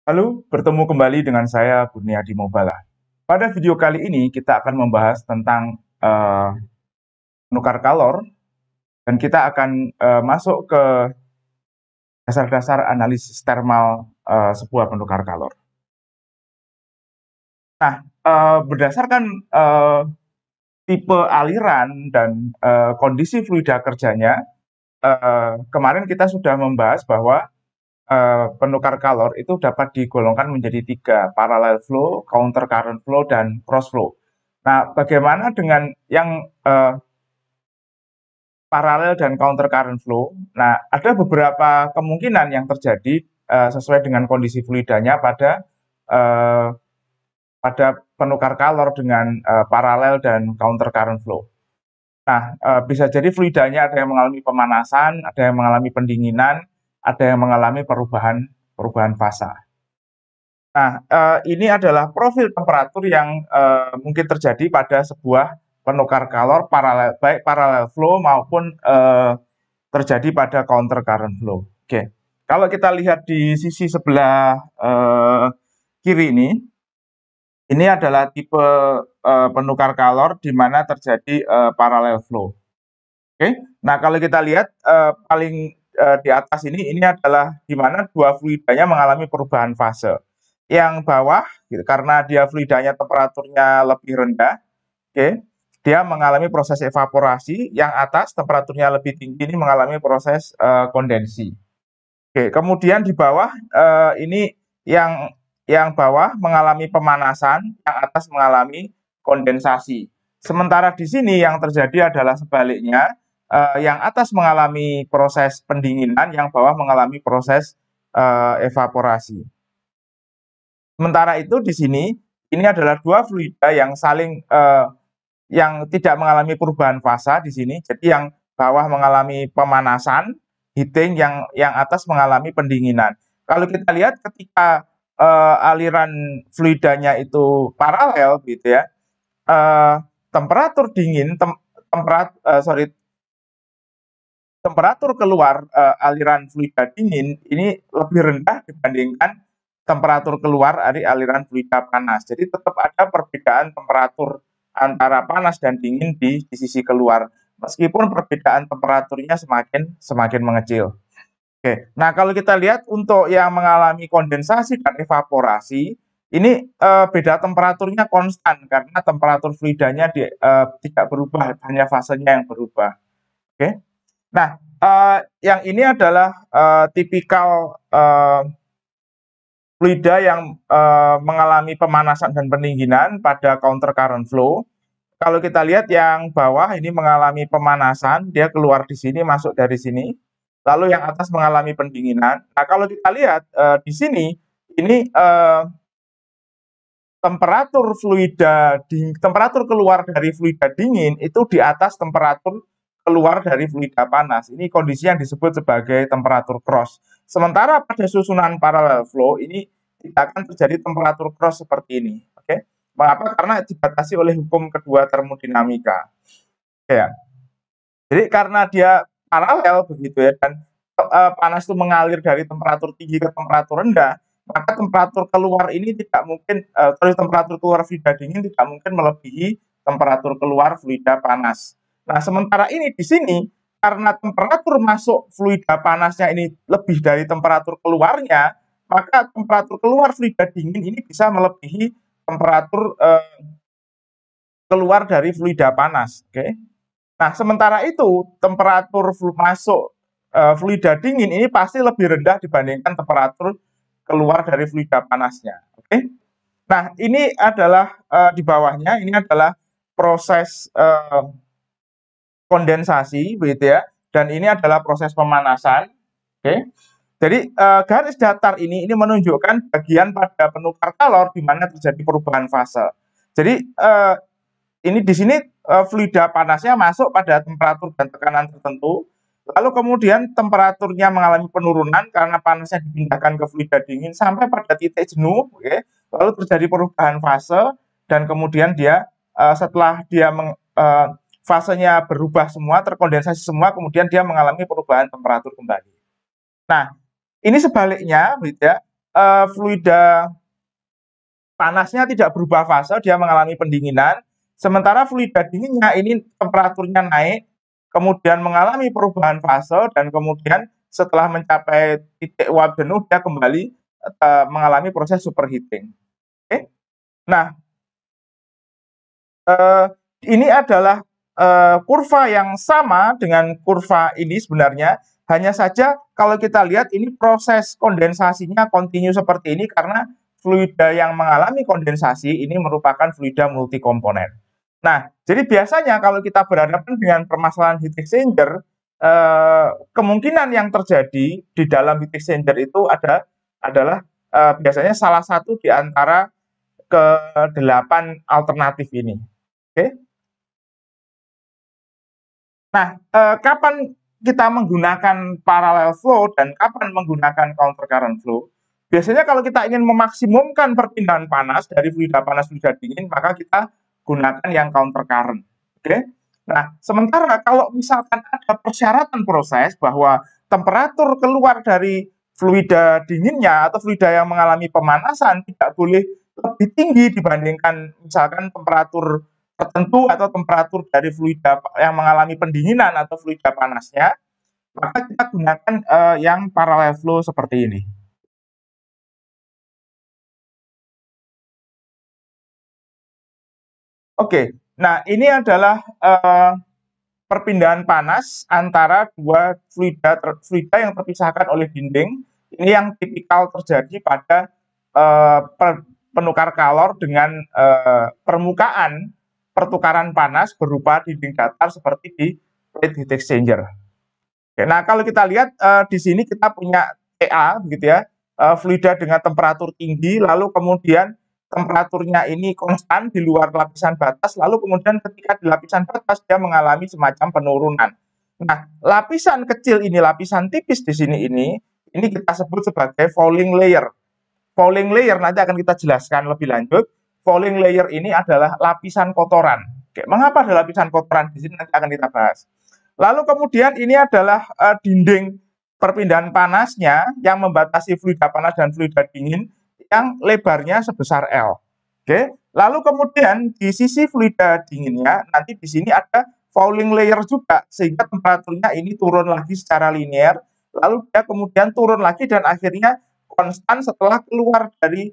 Halo, bertemu kembali dengan saya Kurniadi Mobala. Pada video kali ini kita akan membahas tentang penukar kalor dan kita akan masuk ke dasar-dasar analisis thermal sebuah penukar kalor. Nah, berdasarkan tipe aliran dan kondisi fluida kerjanya, kemarin kita sudah membahas bahwa penukar kalor itu dapat digolongkan menjadi 3, parallel flow, counter current flow, dan cross flow. Nah, bagaimana dengan yang paralel dan counter current flow? Nah, ada beberapa kemungkinan yang terjadi sesuai dengan kondisi fluidanya eh, pada penukar kalor dengan paralel dan counter current flow. Nah, bisa jadi fluidanya ada yang mengalami pemanasan, ada yang mengalami pendinginan, ada yang mengalami perubahan fasa. Nah, ini adalah profil temperatur yang mungkin terjadi pada sebuah penukar kalor paralel, baik parallel flow maupun terjadi pada counter current flow. Oke, kalau kita lihat di sisi sebelah kiri ini adalah tipe penukar kalor di mana terjadi parallel flow. Oke, nah kalau kita lihat paling di atas ini adalah di mana dua fluidanya mengalami perubahan fase. Yang bawah, gitu, karena dia fluidanya temperaturnya lebih rendah, oke, dia mengalami proses evaporasi. Yang atas temperaturnya lebih tinggi ini mengalami proses kondensi. Oke, kemudian di bawah ini yang bawah mengalami pemanasan, yang atas mengalami kondensasi. Sementara di sini yang terjadi adalah sebaliknya, yang atas mengalami proses pendinginan, yang bawah mengalami proses evaporasi. Sementara itu di sini ini adalah dua fluida yang saling yang tidak mengalami perubahan fasa di sini. Jadi yang bawah mengalami pemanasan, heating, yang atas mengalami pendinginan. Kalau kita lihat ketika aliran fluidanya itu paralel gitu ya, temperatur dingin, temperatur keluar aliran fluida dingin ini lebih rendah dibandingkan temperatur keluar dari aliran fluida panas. Jadi tetap ada perbedaan temperatur antara panas dan dingin di sisi keluar, meskipun perbedaan temperaturnya semakin mengecil. Oke, nah kalau kita lihat untuk yang mengalami kondensasi dan evaporasi, ini beda temperaturnya konstan karena temperatur fluidanya tidak berubah, hanya fasenya yang berubah. Oke, nah yang ini adalah tipikal fluida yang mengalami pemanasan dan pendinginan pada counter current flow. Kalau kita lihat yang bawah ini mengalami pemanasan, dia keluar di sini, masuk dari sini. Lalu yang atas mengalami pendinginan. Nah, kalau kita lihat di sini, ini temperatur keluar dari fluida dingin itu di atas temperatur keluar dari fluida panas. Ini kondisi yang disebut sebagai temperatur cross. Sementara pada susunan parallel flow ini tidak akan terjadi temperatur cross seperti ini. Oke, mengapa? Karena dibatasi oleh hukum kedua termodinamika. Ya, jadi karena dia paralel begitu ya, dan panas itu mengalir dari temperatur tinggi ke temperatur rendah, maka temperatur keluar ini tidak mungkin, terus temperatur keluar fluida dingin tidak mungkin melebihi temperatur keluar fluida panas. Nah, sementara ini di sini karena temperatur masuk fluida panasnya ini lebih dari temperatur keluarnya, maka temperatur keluar fluida dingin ini bisa melebihi temperatur keluar dari fluida panas. Oke. Nah, sementara itu temperatur masuk fluida dingin ini pasti lebih rendah dibandingkan temperatur keluar dari fluida panasnya. Oke. Nah, ini adalah di bawahnya ini adalah proses kondensasi begitu ya. Dan ini adalah proses pemanasan. Oke. Jadi garis datar ini menunjukkan bagian pada penukar kalor di mana terjadi perubahan fase. Jadi ini di sini fluida panasnya masuk pada temperatur dan tekanan tertentu, lalu kemudian temperaturnya mengalami penurunan karena panasnya dipindahkan ke fluida dingin sampai pada titik jenuh, okay? Lalu terjadi perubahan fase dan kemudian dia setelah dia fasenya berubah semua, terkondensasi semua, kemudian dia mengalami perubahan temperatur kembali. Nah, ini sebaliknya, gitu ya. fluida panasnya tidak berubah fase, dia mengalami pendinginan, sementara fluida dinginnya ini temperaturnya naik, kemudian mengalami perubahan fase, dan kemudian setelah mencapai titik uap jenuh, dia kembali mengalami proses superheating. Oke? Nah, ini adalah kurva yang sama dengan kurva ini sebenarnya, hanya saja kalau kita lihat ini proses kondensasinya kontinu seperti ini karena fluida yang mengalami kondensasi ini merupakan fluida multikomponen. Nah, jadi biasanya kalau kita berhadapan dengan permasalahan heat exchanger, kemungkinan yang terjadi di dalam heat exchanger itu adalah biasanya salah satu di antara ke-8 alternatif ini. Oke? Nah, kapan kita menggunakan parallel flow dan kapan menggunakan counter current flow? Biasanya kalau kita ingin memaksimumkan perpindahan panas dari fluida panas fluida dingin, maka kita gunakan yang counter current. Oke? Nah, sementara kalau misalkan ada persyaratan proses bahwa temperatur keluar dari fluida dinginnya atau fluida yang mengalami pemanasan tidak boleh lebih tinggi dibandingkan misalkan temperatur tertentu atau temperatur dari fluida yang mengalami pendinginan atau fluida panasnya, maka kita gunakan yang parallel flow seperti ini. Oke, nah ini adalah perpindahan panas antara dua fluida yang terpisahkan oleh dinding. Ini yang tipikal terjadi pada penukar kalor dengan permukaan pertukaran panas berupa dinding datar seperti di plate heat exchanger. Oke, nah kalau kita lihat di sini kita punya TA begitu ya, fluida dengan temperatur tinggi, lalu kemudian temperaturnya ini konstan di luar lapisan batas, lalu kemudian ketika di lapisan batas dia mengalami semacam penurunan. Nah, lapisan kecil ini, lapisan tipis di sini ini kita sebut sebagai falling layer. Falling layer nanti akan kita jelaskan lebih lanjut. Falling layer ini adalah lapisan kotoran. Oke, mengapa ada lapisan kotoran di sini nanti akan kita bahas. Lalu kemudian ini adalah dinding perpindahan panasnya yang membatasi fluida panas dan fluida dingin yang lebarnya sebesar L. Oke, lalu kemudian di sisi fluida dinginnya nanti di sini ada falling layer juga sehingga temperaturnya ini turun lagi secara linear, lalu dia kemudian turun lagi dan akhirnya konstan setelah keluar dari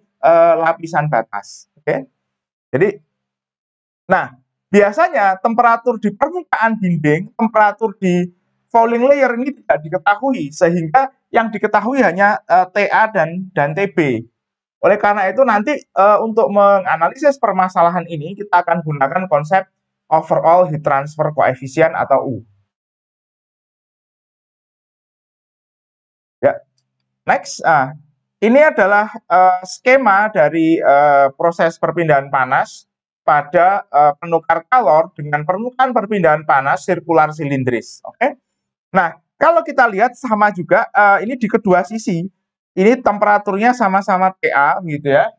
lapisan batas. Oke, jadi, nah biasanya temperatur di permukaan dinding, temperatur di falling layer ini tidak diketahui sehingga yang diketahui hanya TA dan TB. Oleh karena itu nanti untuk menganalisis permasalahan ini kita akan gunakan konsep overall heat transfer coefficient atau U. Ya, next. Ini adalah skema dari proses perpindahan panas pada penukar kalor dengan permukaan perpindahan panas sirkular silindris. Oke. Nah, kalau kita lihat sama juga ini di kedua sisi. Ini temperaturnya sama-sama TA gitu ya.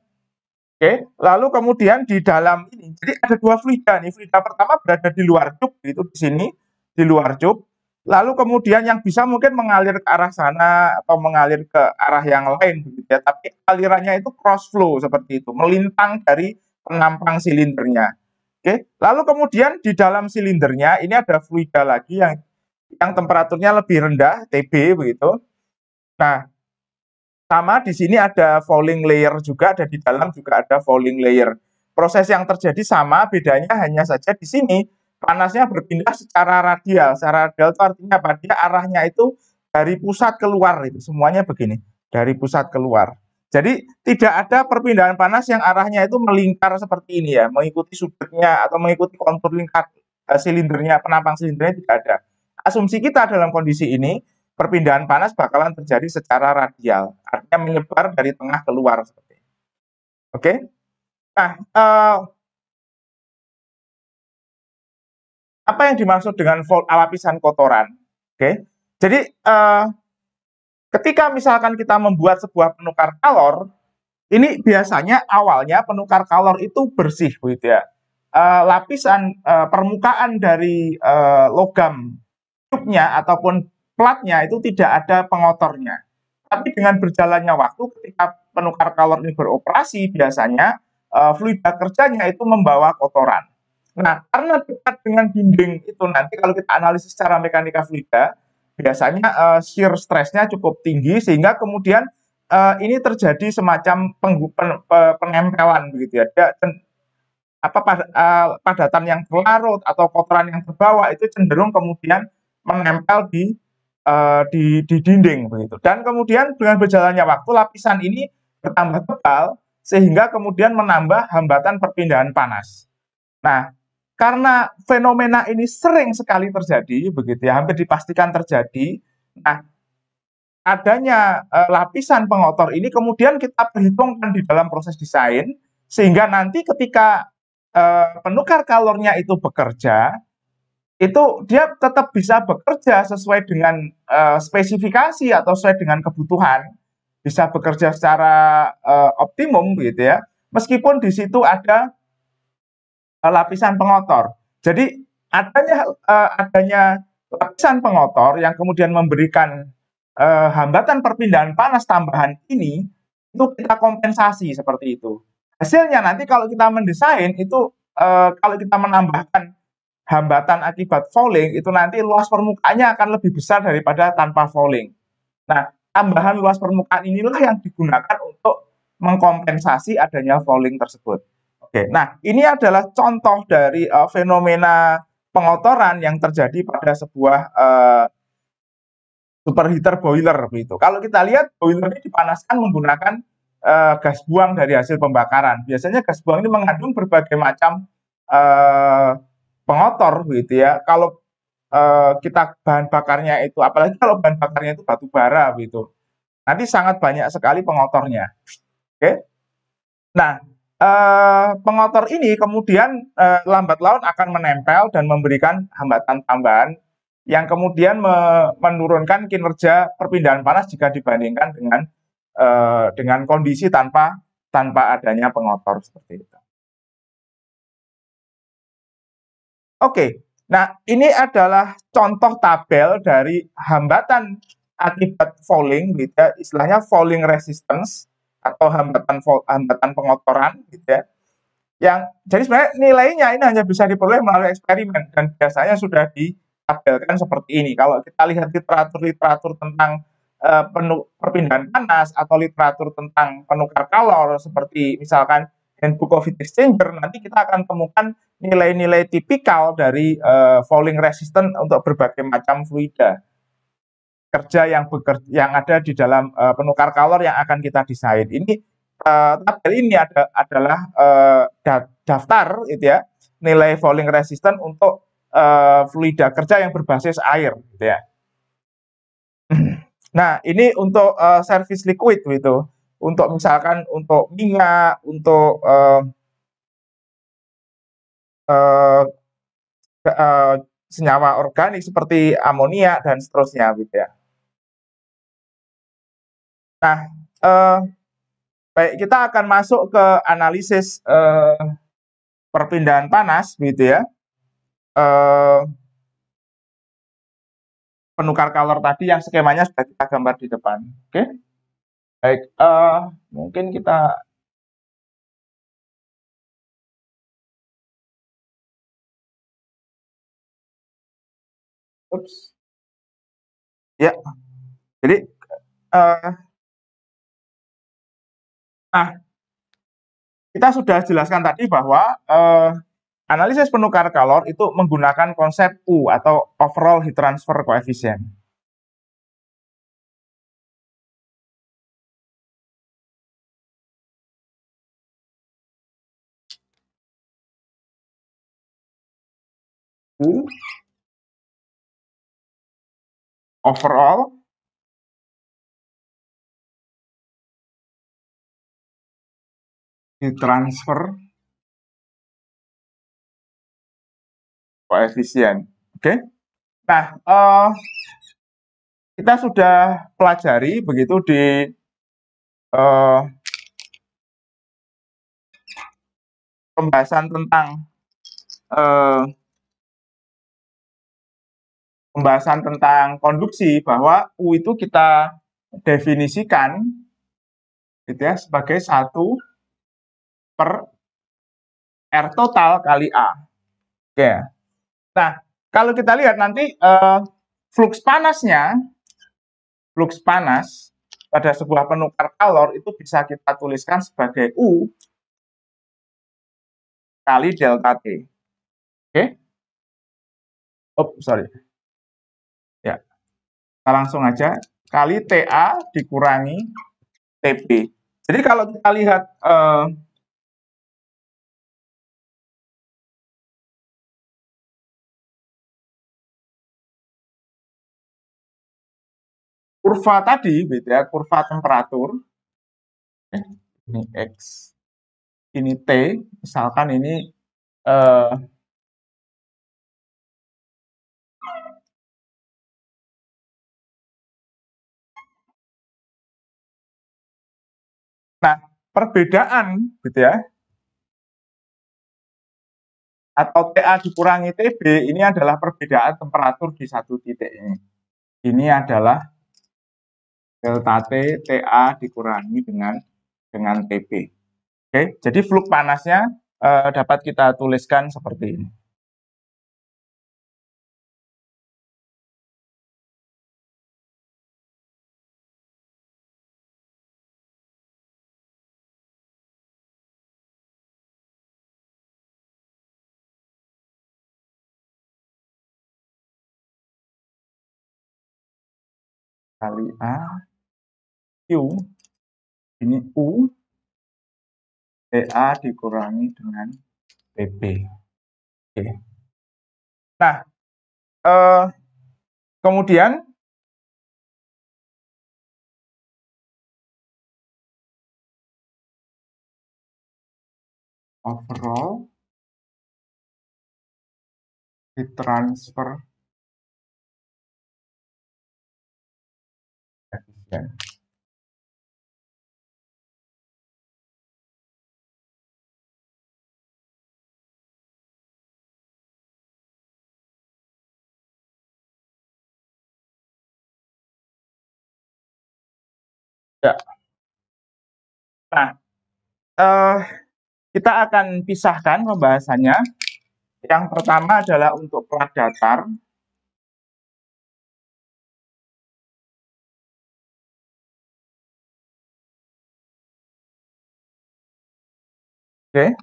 Oke, lalu kemudian di dalam ini, jadi ada dua fluida nih. Fluida pertama berada di luar cup, itu di sini, di luar cup. Lalu kemudian yang bisa mungkin mengalir ke arah sana atau mengalir ke arah yang lain, begitu ya. Tapi alirannya itu cross flow seperti itu, melintang dari penampang silindernya. Oke, lalu kemudian di dalam silindernya ini ada fluida lagi yang temperaturnya lebih rendah, TB begitu. Nah, sama di sini ada falling layer juga, ada di dalam juga ada falling layer. Proses yang terjadi sama, bedanya hanya saja di sini panasnya berpindah secara radial. Secara radial itu artinya apa? Dia arahnya itu dari pusat keluar, itu semuanya begini, dari pusat keluar. Jadi tidak ada perpindahan panas yang arahnya itu melingkar seperti ini ya, mengikuti sudutnya atau mengikuti kontur lingkar silindernya, penampang silindernya tidak ada. Asumsi kita dalam kondisi ini perpindahan panas bakalan terjadi secara radial, artinya menyebar dari tengah keluar seperti ini. Oke. Nah, apa yang dimaksud dengan lapisan kotoran? Oke. Jadi ketika misalkan kita membuat sebuah penukar kalor, ini biasanya awalnya penukar kalor itu bersih begitu ya. Lapisan permukaan dari logam tubnya ataupun platnya itu tidak ada pengotornya. Tapi dengan berjalannya waktu ketika penukar kalor ini beroperasi, biasanya fluida kerjanya itu membawa kotoran. Nah, karena dekat dengan dinding itu nanti kalau kita analisis secara mekanika fluida, biasanya shear stress-nya cukup tinggi sehingga kemudian ini terjadi semacam penempelan begitu ya. Padatan yang terlarut atau kotoran yang terbawa itu cenderung kemudian menempel di dinding begitu. Dan kemudian dengan berjalannya waktu lapisan ini bertambah tebal sehingga kemudian menambah hambatan perpindahan panas. Nah, karena fenomena ini sering sekali terjadi begitu ya, hampir dipastikan terjadi. Nah, adanya lapisan pengotor ini kemudian kita perhitungkan di dalam proses desain sehingga nanti ketika penukar kalornya itu bekerja, itu dia tetap bisa bekerja sesuai dengan spesifikasi atau sesuai dengan kebutuhan, bisa bekerja secara optimum gitu ya, meskipun di situ ada lapisan pengotor. Jadi adanya lapisan pengotor yang kemudian memberikan hambatan perpindahan panas tambahan ini, itu kita kompensasi seperti itu. Hasilnya nanti kalau kita mendesain itu kalau kita menambahkan hambatan akibat fouling itu nanti luas permukaannya akan lebih besar daripada tanpa fouling. Nah, tambahan luas permukaan inilah yang digunakan untuk mengkompensasi adanya fouling tersebut. Oke, nah ini adalah contoh dari fenomena pengotoran yang terjadi pada sebuah superheater boiler begitu. Kalau kita lihat boiler ini dipanaskan menggunakan gas buang dari hasil pembakaran. Biasanya gas buang ini mengandung berbagai macam pengotor begitu ya. Kalau kita bahan bakarnya itu, apalagi kalau bahan bakarnya itu batu bara begitu, nanti sangat banyak sekali pengotornya. Oke, nah pengotor ini kemudian lambat laun akan menempel dan memberikan hambatan tambahan yang kemudian menurunkan kinerja perpindahan panas jika dibandingkan dengan kondisi tanpa adanya pengotor seperti itu. Oke, nah ini adalah contoh tabel dari hambatan akibat fouling, gitu ya, istilahnya fouling resistance atau hambatan pengotoran, gitu ya. Jadi sebenarnya nilainya ini hanya bisa diperoleh melalui eksperimen dan biasanya sudah ditabelkan seperti ini. Kalau kita lihat literatur tentang perpindahan panas atau literatur tentang penukar kalor seperti misalkan Handbook of Heat Exchanger, nanti kita akan temukan nilai-nilai tipikal dari fouling resistant untuk berbagai macam fluida kerja yang ada di dalam penukar kalor yang akan kita desain. Ini tabel ini adalah daftar gitu ya, nilai fouling resistant untuk fluida kerja yang berbasis air gitu ya. Nah, ini untuk service liquid gitu. Untuk misalkan untuk minyak, untuk senyawa organik seperti amonia dan seterusnya gitu ya. Nah, baik, kita akan masuk ke analisis perpindahan panas gitu ya. Penukar kalor tadi yang skemanya sudah kita gambar di depan. Oke. Baik, mungkin kita ya. Jadi nah, kita sudah jelaskan tadi bahwa analisis penukar kalor itu menggunakan konsep U atau overall heat transfer coefficient. U overall heat transfer coefficient. Oke. Nah, kita sudah pelajari begitu di pembahasan tentang konduksi bahwa U itu kita definisikan gitu ya, sebagai 1 per R total kali A. Oke. Nah, kalau kita lihat nanti fluks panas pada sebuah penukar kalor itu bisa kita tuliskan sebagai U kali delta T. Oke? Oh, sorry. Ya, kita langsung aja kali TA dikurangi TB. Jadi kalau kita lihat kurva tadi, gitu ya, kurva temperatur, ini X, ini T, misalkan ini nah, perbedaan, gitu ya, atau TA dikurangi TB, ini adalah perbedaan temperatur di satu titik ini. Ini adalah delta T, TA dikurangi dengan TB. Oke, jadi flux panasnya dapat kita tuliskan seperti ini. Kali A, Q, ini U, TA dikurangi dengan TB. Oke. Nah, kemudian overall heat transfer efisien. Ya. Nah, kita akan pisahkan pembahasannya. Yang pertama adalah untuk plat datar. Oke.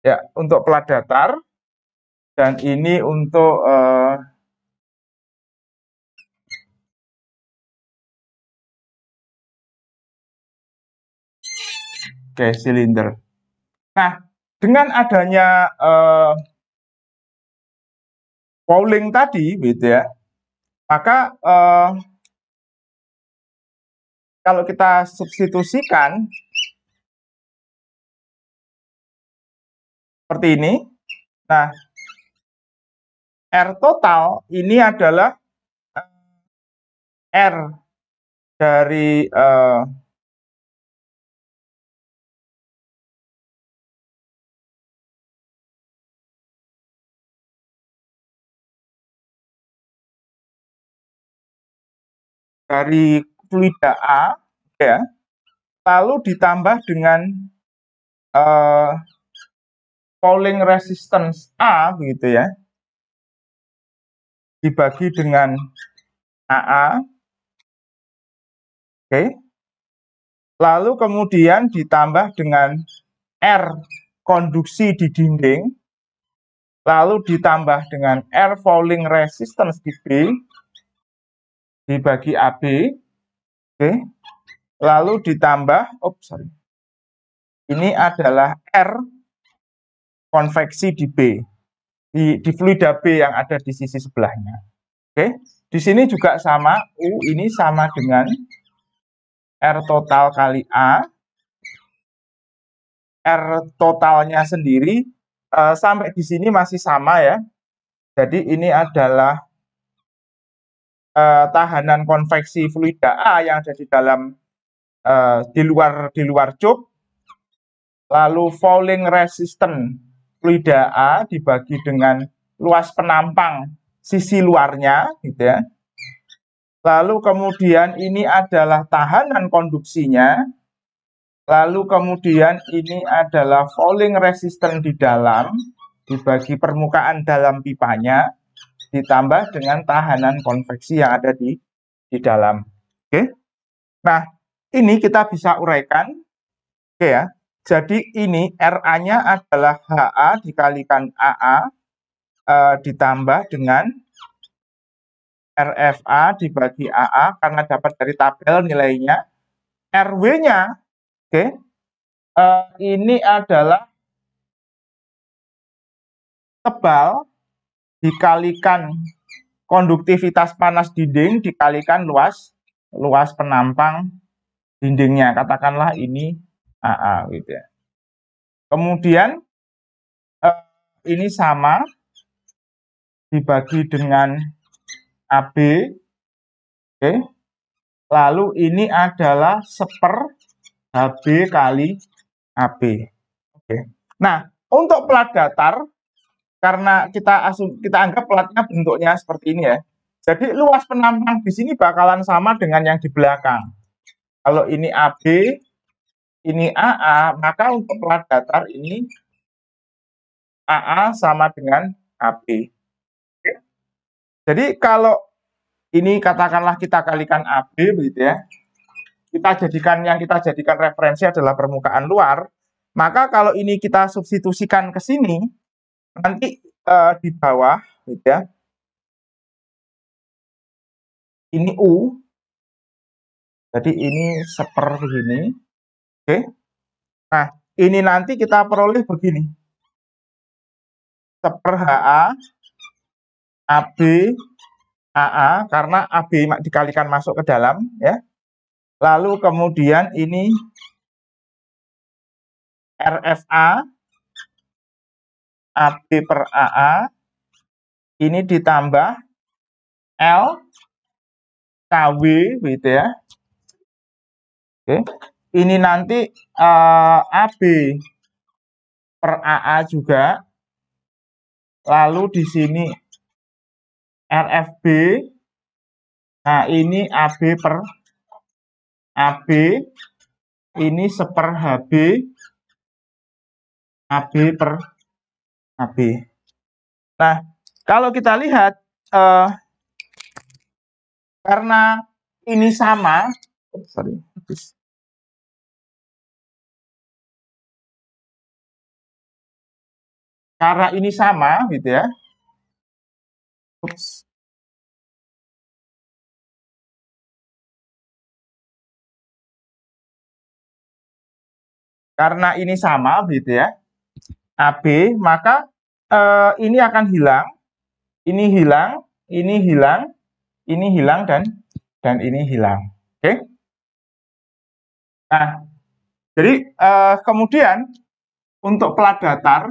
Ya, untuk plat datar. Dan ini untuk gas silinder. Nah, dengan adanya fouling tadi, gitu ya, maka kalau kita substitusikan seperti ini, nah R total ini adalah R dari fluida A, ya, lalu ditambah dengan fouling resistance A, begitu ya, dibagi dengan AA, oke, lalu kemudian ditambah dengan R konduksi di dinding, lalu ditambah dengan R fouling resistance di B, dibagi AB, oke, lalu ditambah, ini adalah R konveksi di B, di fluida B yang ada di sisi sebelahnya. Oke, di sini juga sama, U ini sama dengan R total kali A. R totalnya sendiri sampai di sini masih sama ya. Jadi ini adalah tahanan konveksi fluida A yang ada di dalam di luar cup, lalu fouling resistant fluida A dibagi dengan luas penampang sisi luarnya, gitu ya. Lalu kemudian ini adalah tahanan konduksinya. Lalu kemudian ini adalah fouling resistant di dalam, dibagi permukaan dalam pipanya, ditambah dengan tahanan konveksi yang ada di dalam. Oke. Nah, ini kita bisa uraikan. Oke ya. Jadi ini RA-nya adalah HA dikalikan AA ditambah dengan RFA dibagi AA karena dapat dari tabel nilainya. RW-nya, oke, ini adalah tebal dikalikan konduktivitas panas dinding dikalikan luas penampang dindingnya. Katakanlah ini AA, gitu ya. Kemudian ini sama dibagi dengan AB, oke. Lalu ini adalah 1/per HB kali AB, oke. Nah, untuk plat datar, karena kita anggap platnya bentuknya seperti ini ya. Jadi luas penampang di sini bakalan sama dengan yang di belakang. Kalau ini AB, ini AA, maka untuk plat datar ini AA sama dengan AB. Oke. Jadi kalau ini katakanlah kita kalikan AB begitu ya. Kita jadikan referensi adalah permukaan luar, maka kalau ini kita substitusikan ke sini, nanti di bawah gitu ya. Ini U. Jadi ini seperti ini. Oke. Nah, ini nanti kita peroleh begini. 1/per HA AB AA karena AB dikalikan masuk ke dalam ya. Lalu kemudian ini RFA AB per AA ini ditambah L KW gitu ya. Oke. Ini nanti AB per AA juga. Lalu di sini RFB. Nah, ini AB per AB. Ini 1/per HB. AB per AB. Nah, kalau kita lihat karena ini sama, karena ini sama gitu ya. Karena ini sama gitu ya. AB, maka ini akan hilang. Ini hilang, ini hilang, ini hilang dan ini hilang. Oke. Nah, jadi kemudian untuk plat datar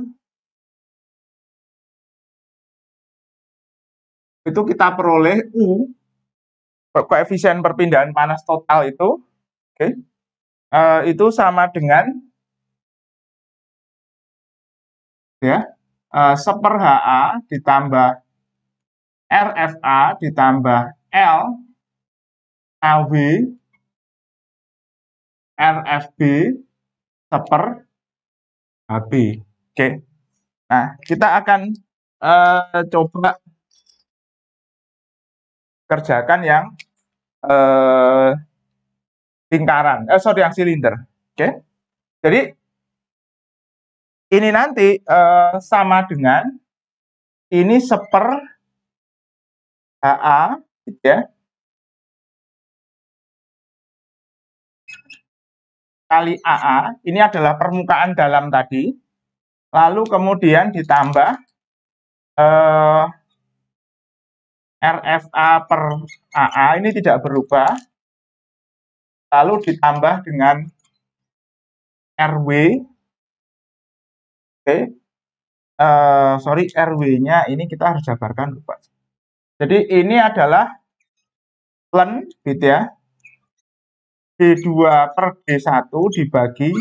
itu kita peroleh U, koefisien perpindahan panas total itu, oke, itu sama dengan ya 1/per HA ditambah RFA ditambah L KW RFB 1/per HB. Oke. Nah, kita akan coba kerjakan yang lingkaran, yang silinder. Oke. Jadi ini nanti sama dengan ini 1/per HA gitu ya. Kali AA, ini adalah permukaan dalam tadi. Lalu kemudian ditambah RFA per AA, ini tidak berubah. Lalu ditambah dengan RW. Oke. Sorry, RW-nya ini kita harus jabarkan lupa. Jadi ini adalah len gitu ya. G2 per G1 dibagi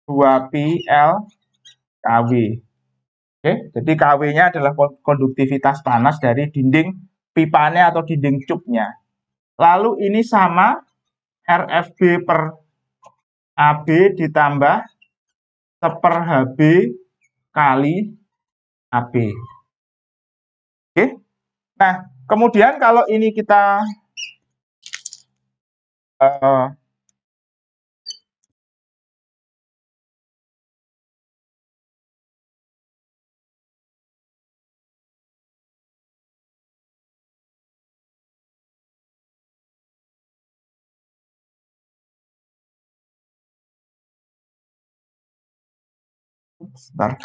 2pi L Kw. Oke, jadi Kw-nya adalah konduktivitas panas dari dinding pipanya atau dinding cupnya. Lalu ini sama RFB per AB ditambah 1/Hb kali AB. Oke. Nah, kemudian kalau ini kita sebentar.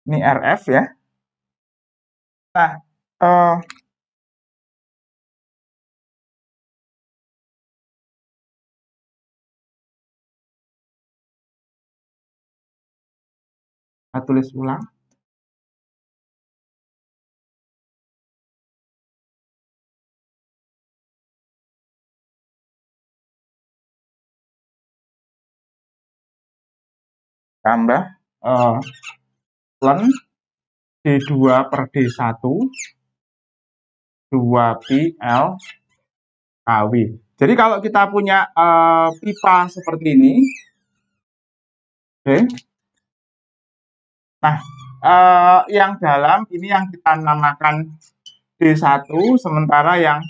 Ini RF ya. Nah, saya tulis ulang. Tambah ln D2 per D1 2pi L Kw. Jadi kalau kita punya pipa seperti ini, oke. Nah, yang dalam ini yang kita namakan D1, sementara yang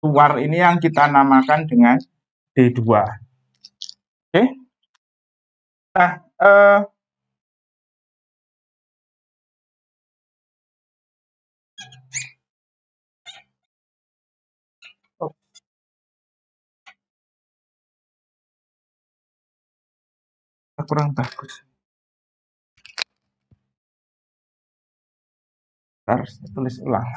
luar ini yang kita namakan dengan D2. Oke. Nah, kurang bagus. Harus tulis ulang.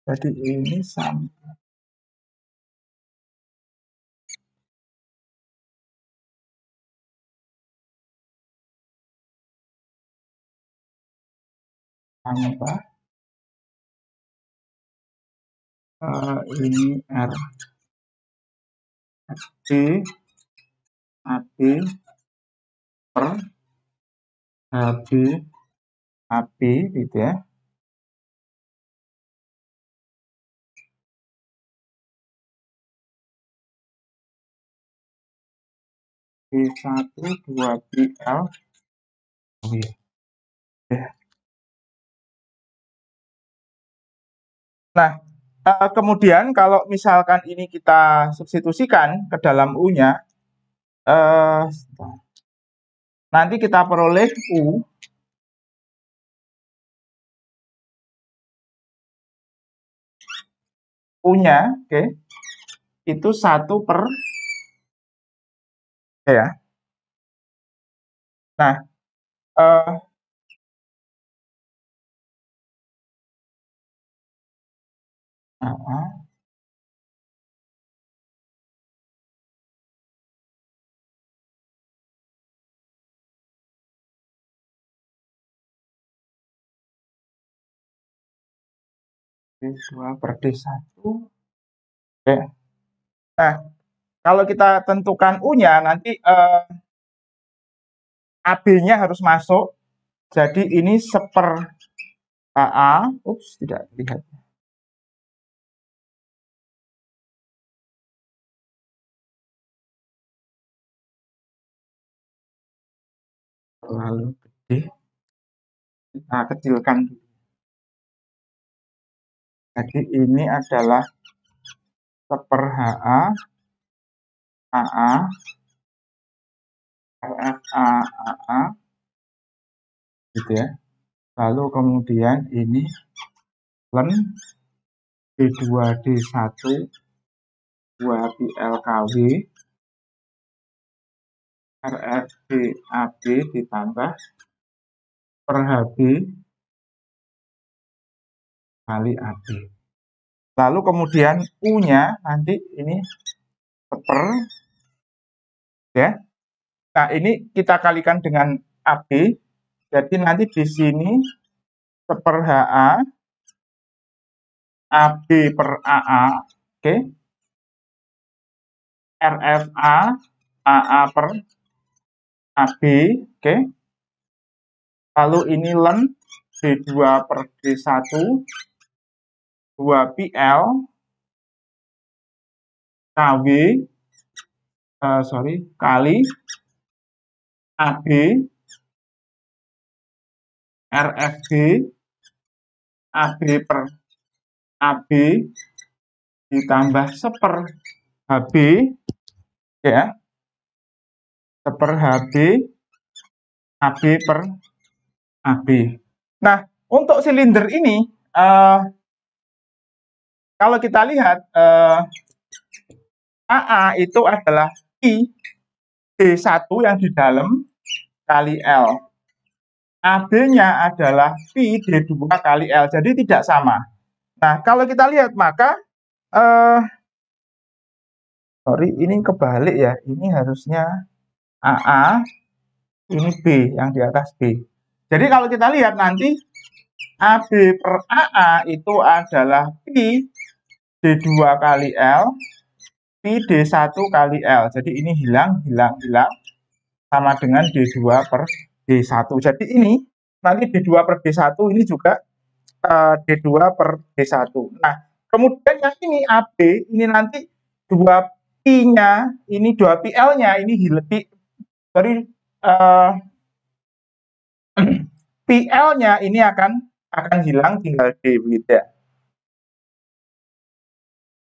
Jadi ini sampai ini R D AB per HB AB gitu ya. D1 2pi L W. Nah, kemudian kalau misalkan ini kita substitusikan ke dalam U-nya, nanti kita peroleh U-nya, oke, itu 1 per ya. Nah, D2 per D1. Oke. Nah, kalau kita tentukan U-nya, nanti AB-nya harus masuk. Jadi ini 1/AA. Ups, tidak lihat. Terlalu gede. Kita kecilkan dulu. Jadi ini adalah 1/HA, AA, RFA, AA, gitu ya. Lalu kemudian ini ln D2 D1 2pi L Kw RFB AB ditambah per HB kali AB. Lalu kemudian U-nya nanti ini per, ya. Nah, ini kita kalikan dengan AB. Jadi nanti di sini per HA, AB per AA, oke. RFA, AA per AB, oke. Lalu ini len D2 per D1, 2PL, KW, kali AB, RFB, AB per AB, ditambah seper HB, ya, seper HB, AB per AB. Nah, untuk silinder ini, kalau kita lihat, AA itu adalah I D1 yang di dalam kali L. AB-nya adalah Pi D2 kali L, jadi tidak sama. Nah, kalau kita lihat, maka, ini kebalik ya, ini harusnya AA, ini B, yang di atas B. Jadi kalau kita lihat nanti, AB per AA itu adalah Pi D2 kali L, Pi D1 kali L. Jadi ini hilang, sama dengan D2 per D1. Jadi ini, nanti D2 per D1 ini juga D2 per D1. Nah, kemudian yang ini AB, ini nanti 2 Pi-nya, ini 2 PL-nya, ini PL-nya ini akan hilang, tinggal D, begitu ya.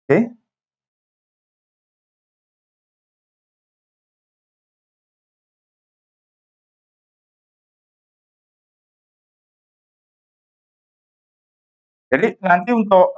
Oke. Jadi nanti untuk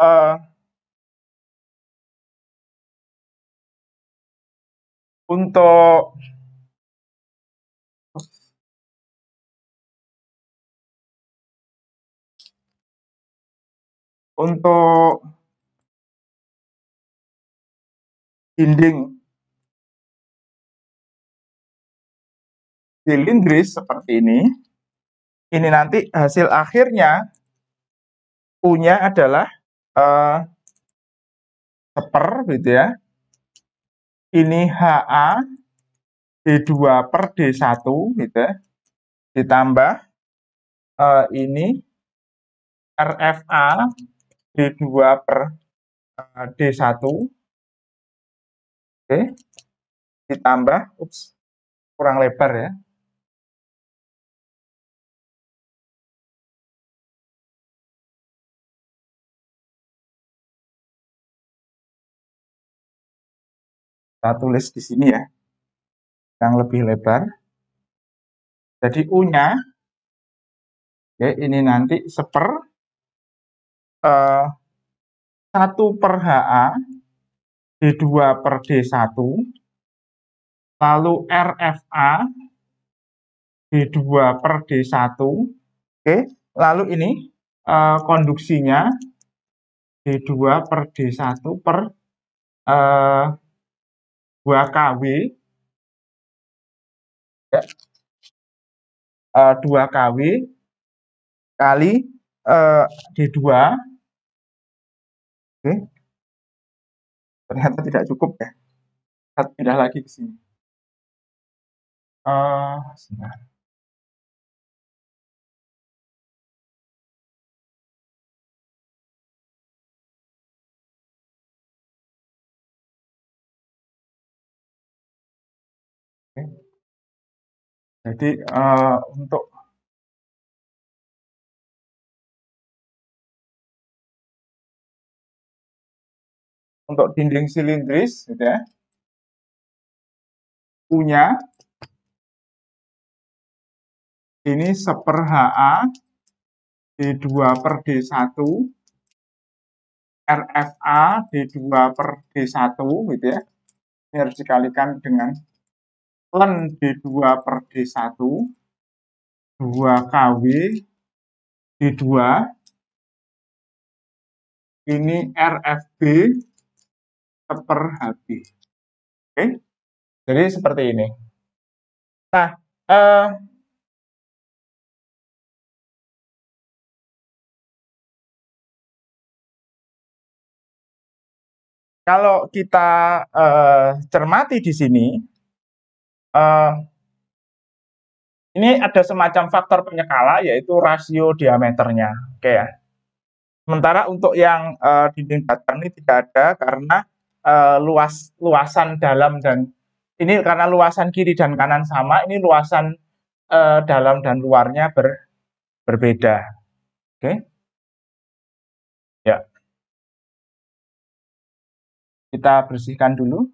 dinding silindris seperti ini nanti hasil akhirnya U-nya adalah seper, gitu ya. Ini HA D2 per D1, gitu ya. Ditambah ini RFA D2 per D1, oke. Ditambah, kurang lebar ya. Kita tulis di sini ya, yang lebih lebar. Jadi U-nya, oke, ini nanti seper 1 per HA D2 per D1, lalu RFA D2 per D1, oke. Lalu ini konduksinya D2 per D1 per 2KW, ya. 2KW kali D2, oke. Ternyata tidak cukup ya. Kita pindah lagi ke sini. Sebentar. Oke. Jadi untuk dinding silindris, gitu ya, U-nya ini seper HA D2 per D1, RFA D2 per D1, gitu ya. Ini harus dikalikan dengan len D2 per D1, 2 kW D2 ini RFB per HB. Oke, jadi seperti ini. Nah, kalau kita cermati di sini, ini ada semacam faktor penyekala, yaitu rasio diameternya. Oke ya. Sementara untuk yang dinding datar ini tidak ada, karena luasan dalam dan ini karena luasan kiri dan kanan sama, ini luasan dalam dan luarnya berbeda. Oke, ya, kita bersihkan dulu.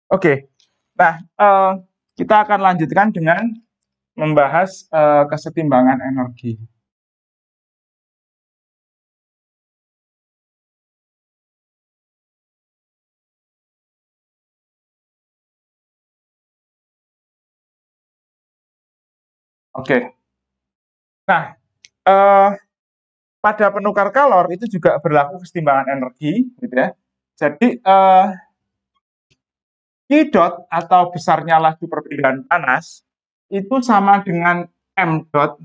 Oke, nah kita akan lanjutkan dengan membahas kesetimbangan energi. Oke, nah pada penukar kalor itu juga berlaku kesetimbangan energi, gitu ya. Jadi Q dot atau besarnya laju perpindahan panas itu sama dengan M dot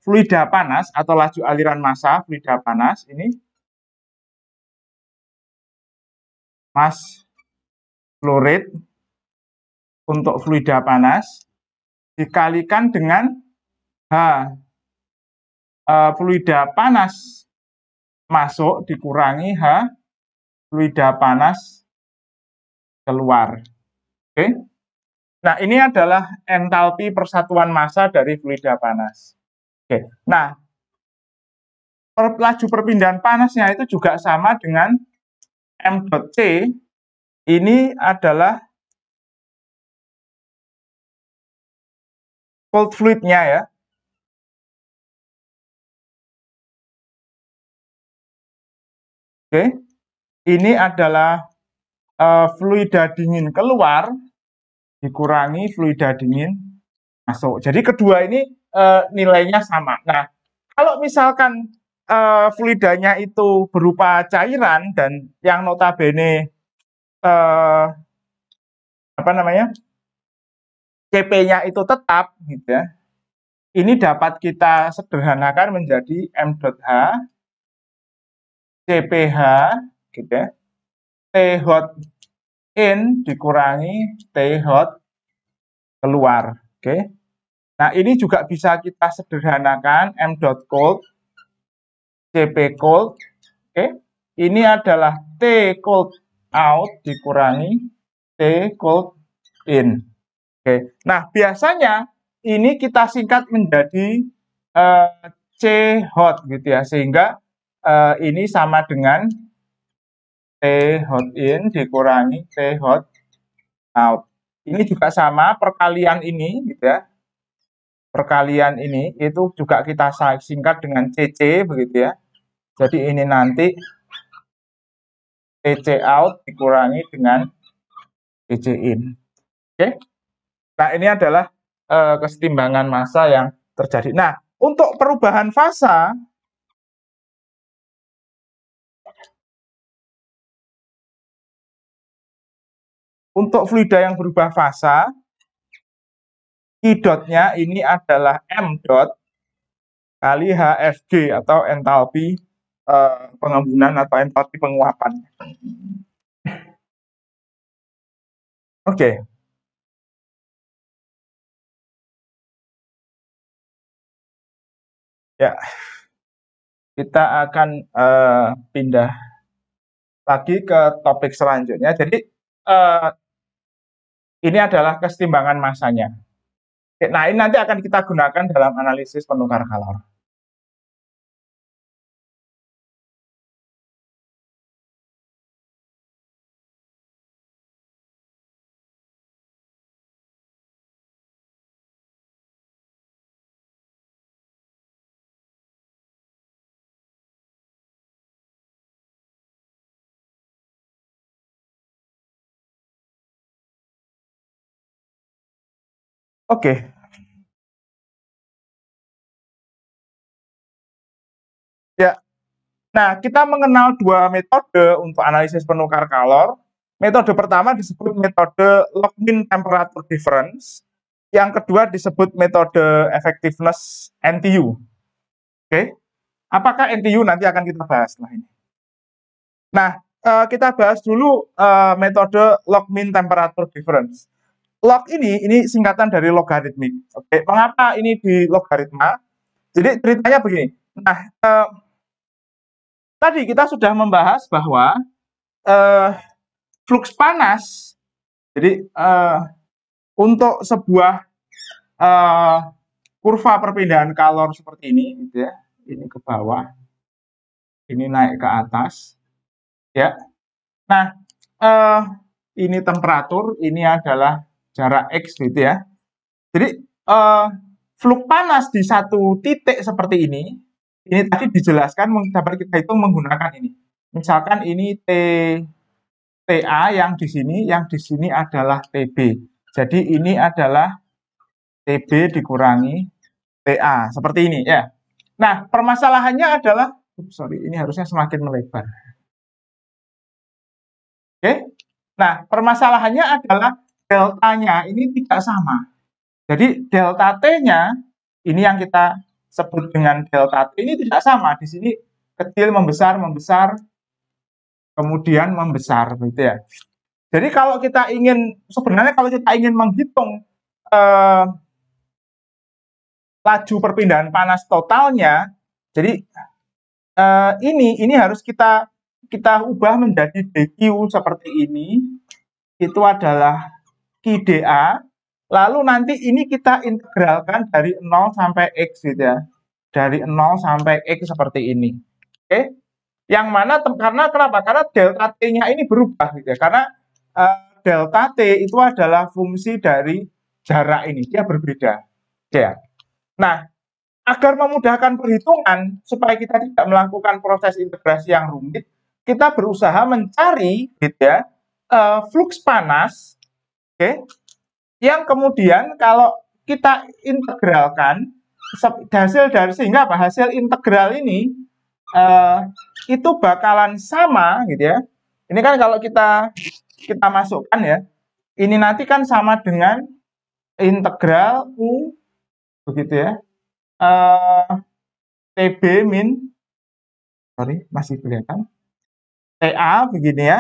fluida panas atau laju aliran massa fluida panas ini mass flow rate untuk fluida panas dikalikan dengan H fluida panas masuk dikurangi H fluida panas keluar. Oke. Nah, ini adalah entalpi persatuan massa dari fluida panas. Oke. Nah, laju perpindahan panasnya itu juga sama dengan M dot C. Ini adalah cold fluidnya ya. Oke. Ini adalah fluida dingin keluar dikurangi fluida dingin masuk. Jadi kedua ini nilainya sama. Nah, kalau misalkan fluidanya itu berupa cairan dan yang notabene apa namanya CP-nya itu tetap, gitu ya. Ini dapat kita sederhanakan menjadi M dot H CPH, gitu ya. T hot in dikurangi T hot keluar. Oke. Nah, ini juga bisa kita sederhanakan M dot cold CP cold. Oke. Ini adalah T cold out dikurangi T cold in. Oke. Nah, biasanya ini kita singkat menjadi C hot gitu ya, sehingga ini sama dengan T hot in dikurangi T hot out. Ini juga sama, perkalian ini gitu ya. Perkalian ini itu juga kita singkat dengan CC begitu ya. Jadi ini nanti TC out dikurangi dengan TC in. Oke. Nah, ini adalah kesetimbangan massa yang terjadi. Nah, untuk perubahan fasa untuk fluida yang berubah fasa, I dotnya ini adalah M dot kali HFG atau entalpi pengembunan atau entalpi penguapan. Oke. Ya, kita akan pindah lagi ke topik selanjutnya. Jadi ini adalah kesetimbangan massanya. Nah, ini nanti akan kita gunakan dalam analisis penukar kalor. Oke. Ya. Nah, kita mengenal dua metode untuk analisis penukar kalor. Metode pertama disebut metode log mean temperature difference. Yang kedua disebut metode effectiveness NTU. Oke. Apakah NTU nanti akan kita bahas setelah ini. Nah, kita bahas dulu metode log mean temperature difference. Log ini singkatan dari logaritmik. Oke, mengapa ini di logaritma? Jadi ceritanya begini. Nah, tadi kita sudah membahas bahwa fluks panas. Jadi untuk sebuah kurva perpindahan kalor seperti ini, gitu ya. Ini ke bawah, ini naik ke atas, ya. Nah, ini temperatur, ini adalah jarak X gitu ya. Jadi flux panas di satu titik seperti ini tadi dijelaskan dapat kita hitung menggunakan ini. Misalkan ini TA yang di sini adalah TB. Jadi ini adalah TB dikurangi TA seperti ini ya. Nah, permasalahannya adalah ini harusnya semakin melebar. Oke. Nah, permasalahannya adalah deltanya ini tidak sama. Jadi delta T-nya ini yang kita sebut dengan delta T ini tidak sama. Di sini kecil membesar, kemudian membesar gitu ya. Jadi kalau kita ingin menghitung laju perpindahan panas totalnya, jadi ini harus kita ubah menjadi dQ seperti ini. Itu adalah QdA. Lalu nanti ini kita integralkan dari 0 sampai X gitu ya. Dari 0 sampai X seperti ini. Oke. Yang mana karena kenapa? Karena delta T-nya ini berubah gitu ya. Karena delta T itu adalah fungsi dari jarak ini. Dia berbeda. Ya. Nah, agar memudahkan perhitungan supaya kita tidak melakukan proses integrasi yang rumit, kita berusaha mencari gitu ya, fluks panas, oke, yang kemudian kalau kita integralkan hasil dari sehingga apa? Hasil integral ini itu bakalan sama gitu ya. Ini kan kalau kita masukkan ya, ini nanti kan sama dengan integral U begitu ya. TB min masih kelihatan TA begini ya,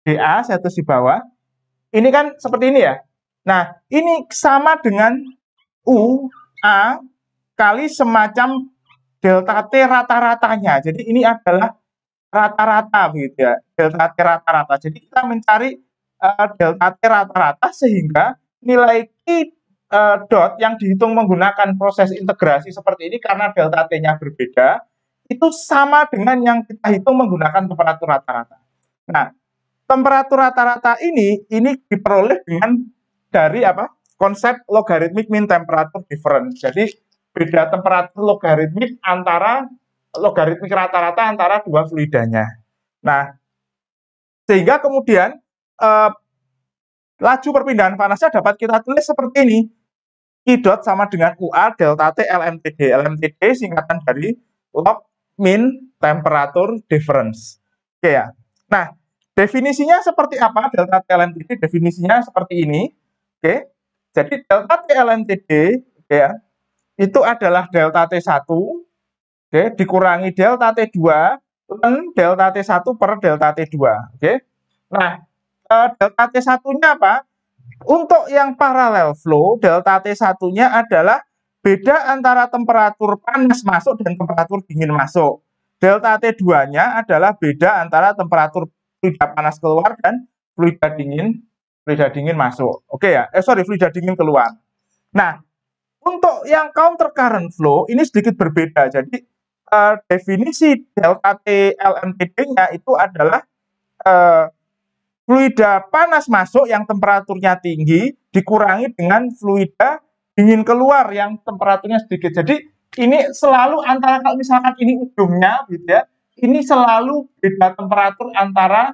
DA saya tulis di bawah. Ini kan seperti ini ya. Nah, ini sama dengan U A kali semacam delta T rata-ratanya. Jadi ini adalah rata-rata begitu ya, delta T rata-rata. Jadi kita mencari delta T rata-rata sehingga nilai Q dot yang dihitung menggunakan proses integrasi seperti ini karena delta T-nya berbeda, itu sama dengan yang kita hitung menggunakan temperatur rata-rata. Nah, temperatur rata-rata ini diperoleh dengan dari apa? Konsep logarithmic mean temperature difference. Jadi beda temperatur logaritmik logaritmik rata-rata antara dua fluidanya. Nah, sehingga kemudian laju perpindahan panasnya dapat kita tulis seperti ini. I dot sama dengan UA delta T LMTD. LMTD singkatan dari log mean temperature difference. Oke ya. Nah, definisinya seperti apa delta T LMTD? Definisinya seperti ini. Oke. Jadi delta T LMTD oke ya, itu adalah delta T1 oke, dikurangi delta T2 dan delta T1 per delta T2. Oke. Nah, delta T1-nya apa? Untuk yang parallel flow, delta T1-nya adalah beda antara temperatur panas masuk dan temperatur dingin masuk. Delta T2-nya adalah beda antara temperatur fluida panas keluar dan fluida dingin masuk. Oke ya, fluida dingin keluar. Nah, untuk yang counter current flow ini sedikit berbeda. Jadi definisi delta T LMTD-nya itu adalah fluida panas masuk yang temperaturnya tinggi dikurangi dengan fluida dingin keluar yang temperaturnya sedikit. Jadi ini selalu antara, kalau misalkan ini ujungnya gitu ya, ini selalu beda temperatur antara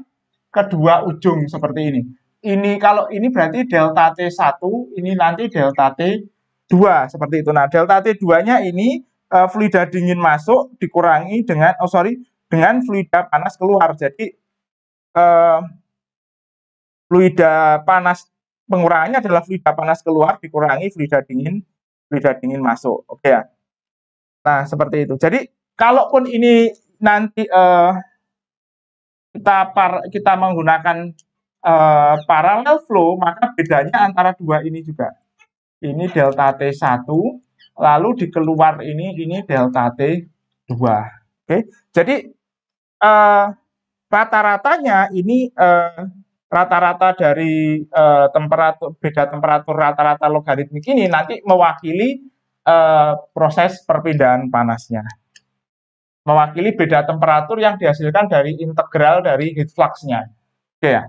kedua ujung seperti ini. Ini kalau ini berarti delta T1, ini nanti delta T2 seperti itu. Nah, delta T2-nya ini fluida dingin masuk dikurangi dengan dengan fluida panas keluar. Jadi fluida panas pengurangannya adalah fluida panas keluar dikurangi fluida dingin masuk. Oke ya. Nah, seperti itu. Jadi kalaupun ini nanti kita menggunakan parallel flow, maka bedanya antara dua ini juga. Ini delta T1, lalu di keluar ini delta T2. Oke. Jadi rata-ratanya ini rata-rata dari beda temperatur rata-rata logaritmik ini nanti mewakili proses perpindahan panasnya. Mewakili beda temperatur yang dihasilkan dari integral dari heat flux-nya. Oke ya.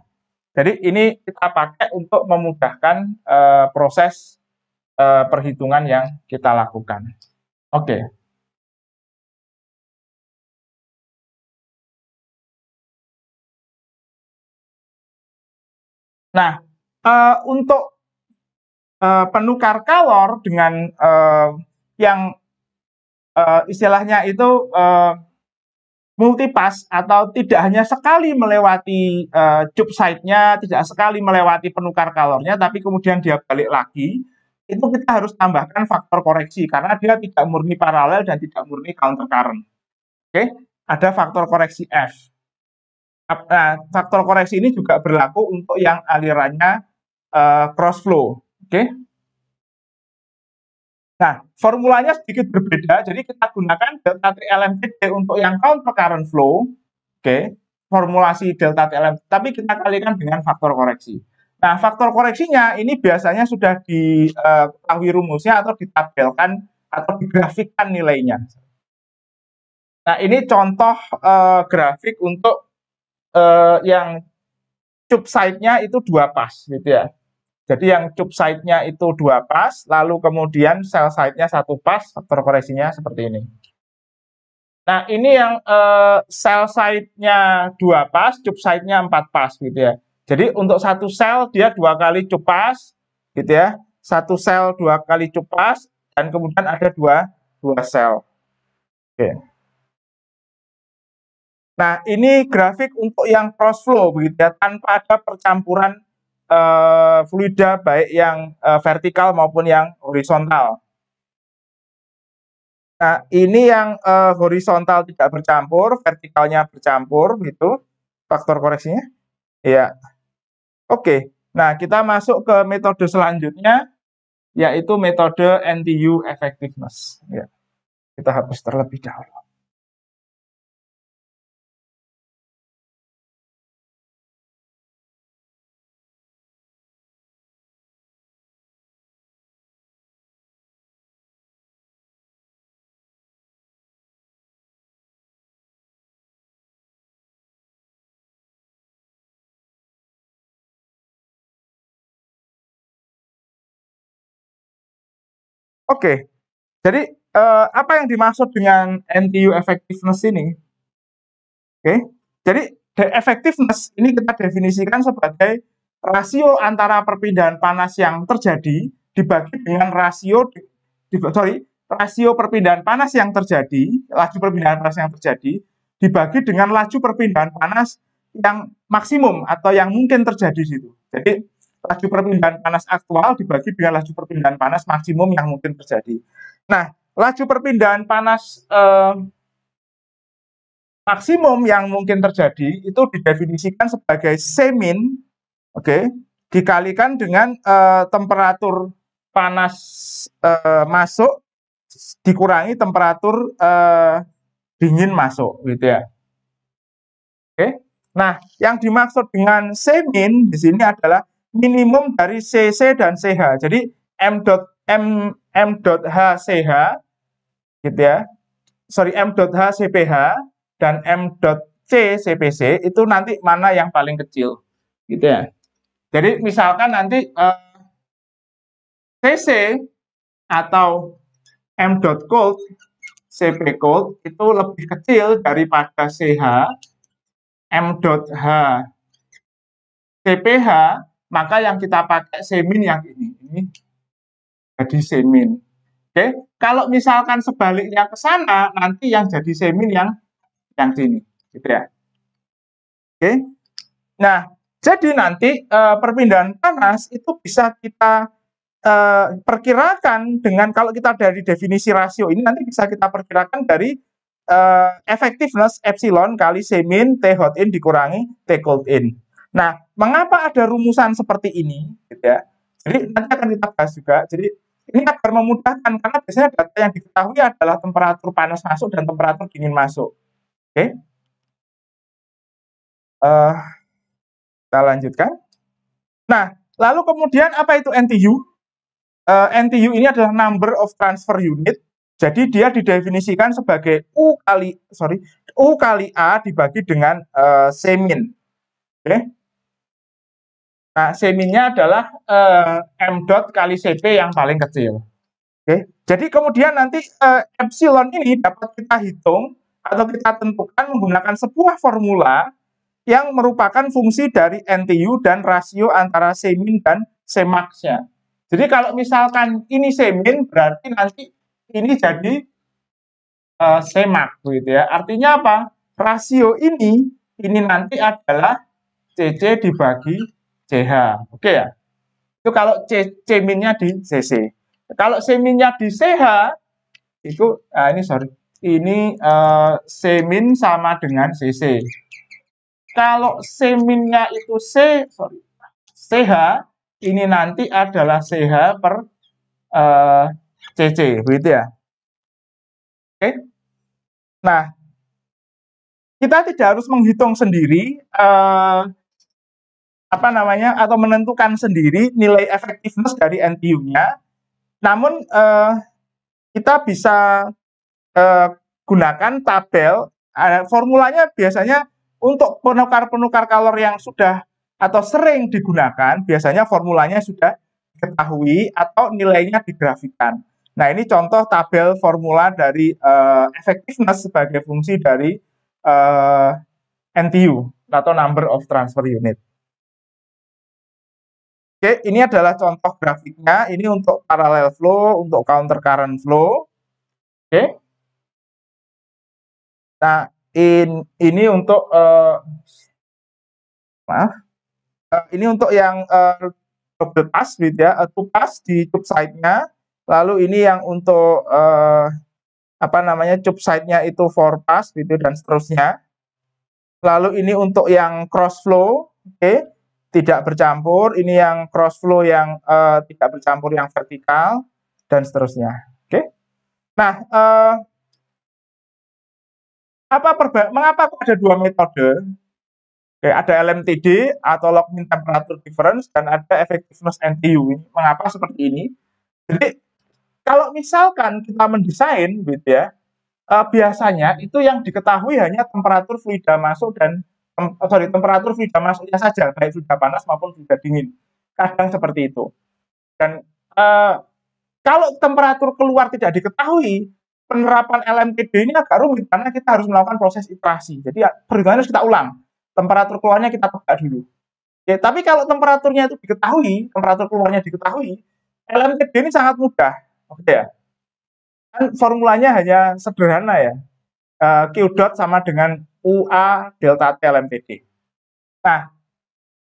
Jadi ini kita pakai untuk memudahkan proses perhitungan yang kita lakukan. Oke. Nah, untuk penukar kalor dengan yang istilahnya itu multipass atau tidak hanya sekali melewati tube side-nya, tidak sekali melewati penukar kalornya, tapi kemudian dia balik lagi, itu kita harus tambahkan faktor koreksi karena dia tidak murni paralel dan tidak murni counter current. Oke, ada faktor koreksi F. Nah, faktor koreksi ini juga berlaku untuk yang alirannya cross flow. Oke. Nah, formulanya sedikit berbeda, jadi kita gunakan delta T LMTD untuk yang counter current flow, oke, formulasi delta T LMTD, tapi kita kalikan dengan faktor koreksi. Nah, faktor koreksinya ini biasanya sudah diketahui rumusnya atau ditabelkan atau digrafikkan nilainya. Nah, ini contoh grafik untuk yang tube side-nya itu 2 pas, gitu ya. Jadi yang tube side-nya itu 2 pas, lalu kemudian cell side-nya 1 pas, faktor koreksinya seperti ini. Nah, ini yang cell side-nya 2 pas, tube side-nya 4 pas, gitu ya. Jadi untuk satu sel dia 2 kali cupas, gitu ya. Satu sel 2 kali cupas, dan kemudian ada dua sel. Oke. Nah, ini grafik untuk yang cross flow, begitu ya, tanpa ada percampuran fluida baik yang vertikal maupun yang horizontal. Nah, ini yang horizontal tidak bercampur, vertikalnya bercampur, gitu faktor koreksinya. Ya, oke. Nah, kita masuk ke metode selanjutnya, yaitu metode NTU effectiveness. Ya, kita hapus terlebih dahulu. Oke, jadi apa yang dimaksud dengan NTU effectiveness ini? Oke, jadi effectiveness ini kita definisikan sebagai rasio antara perpindahan panas yang terjadi dibagi dengan rasio perpindahan panas yang terjadi, laju perpindahan panas yang terjadi dibagi dengan laju perpindahan panas yang maksimum atau yang mungkin terjadi di situ. Jadi laju perpindahan panas aktual dibagi dengan laju perpindahan panas maksimum yang mungkin terjadi. Nah, laju perpindahan panas maksimum yang mungkin terjadi itu didefinisikan sebagai Cmin, oke, dikalikan dengan temperatur panas masuk dikurangi temperatur dingin masuk, gitu ya. Oke. Nah, yang dimaksud dengan Cmin di sini adalah minimum dari Cc dan Ch. Jadi m.h.ch gitu ya. m.h.cph dan m.c.cpc itu nanti mana yang paling kecil gitu ya. Jadi misalkan nanti cc atau m.cold cp cold itu lebih kecil daripada ch m.h cph, maka yang kita pakai Cmin yang ini jadi Cmin. Oke, kalau misalkan sebaliknya ke sana nanti yang jadi Cmin yang sini gitu ya. Oke. Nah, jadi nanti perpindahan panas itu bisa kita perkirakan dengan kalau kita dari definisi rasio ini nanti bisa kita perkirakan dari effectiveness epsilon kali Cmin T hot in dikurangi T cold in. Nah, mengapa ada rumusan seperti ini gitu ya. Jadi nanti akan kita bahas juga. Jadi ini agar memudahkan karena biasanya data yang diketahui adalah temperatur panas masuk dan temperatur dingin masuk. Oke. Kita lanjutkan. Nah, lalu kemudian apa itu NTU? NTU ini adalah number of transfer unit. Jadi dia didefinisikan sebagai U kali A dibagi dengan Cmin. Oke. Nah, Cminnya adalah M dot kali Cp yang paling kecil. Oke. Jadi kemudian nanti epsilon ini dapat kita hitung atau kita tentukan menggunakan sebuah formula yang merupakan fungsi dari NTU dan rasio antara Cmin dan Cmax-nya. Jadi kalau misalkan ini Cmin berarti nanti ini jadi Cmax gitu ya. Artinya apa? Rasio ini nanti adalah Cc dibagi Ch. Oke ya. Itu kalau Cmin-nya di Cc. Kalau Cmin-nya di Ch itu ini Cmin sama dengan Cc. Kalau Cmin-nya itu Ch, ini nanti adalah Ch per Cc, begitu ya. Oke. Nah, kita tidak harus menghitung sendiri atau menentukan sendiri nilai effectiveness dari NTU-nya. Namun kita bisa gunakan tabel. Formulanya biasanya untuk penukar-penukar kalor yang sudah atau sering digunakan, biasanya formulanya sudah diketahui atau nilainya digrafikan. Nah, ini contoh tabel formula dari effectiveness sebagai fungsi dari NTU atau number of transfer unit. Oke, ini adalah contoh grafiknya. Ini untuk parallel flow, untuk counter current flow. Oke. Nah, ini untuk ini untuk yang double pass gitu ya, two pass di tube side-nya. Lalu ini yang untuk tube side-nya itu four pass gitu dan seterusnya. Lalu ini untuk yang cross flow, oke, tidak bercampur. Ini yang cross flow yang tidak bercampur yang vertikal dan seterusnya. Oke. Nah, mengapa ada dua metode? Oke, ada LMTD atau log mean temperature difference dan ada effectiveness NTU. Mengapa seperti ini? Jadi kalau misalkan kita mendesain gitu ya, biasanya itu yang diketahui hanya temperatur fluida masuk dan temperatur fluida masuknya saja, baik fluida panas maupun fluida dingin. Kadang seperti itu. Dan Kalau temperatur keluar tidak diketahui, penerapan LMTD ini agak rumit karena kita harus melakukan proses iterasi. Jadi perhitungannya harus kita ulang. Temperatur keluarnya kita tebak dulu. Ya, tapi kalau temperaturnya itu diketahui, temperatur keluarnya diketahui, LMTD ini sangat mudah. Oke ya. Kan formulanya hanya sederhana ya. Q dot sama dengan UA delta T LMTD. Nah,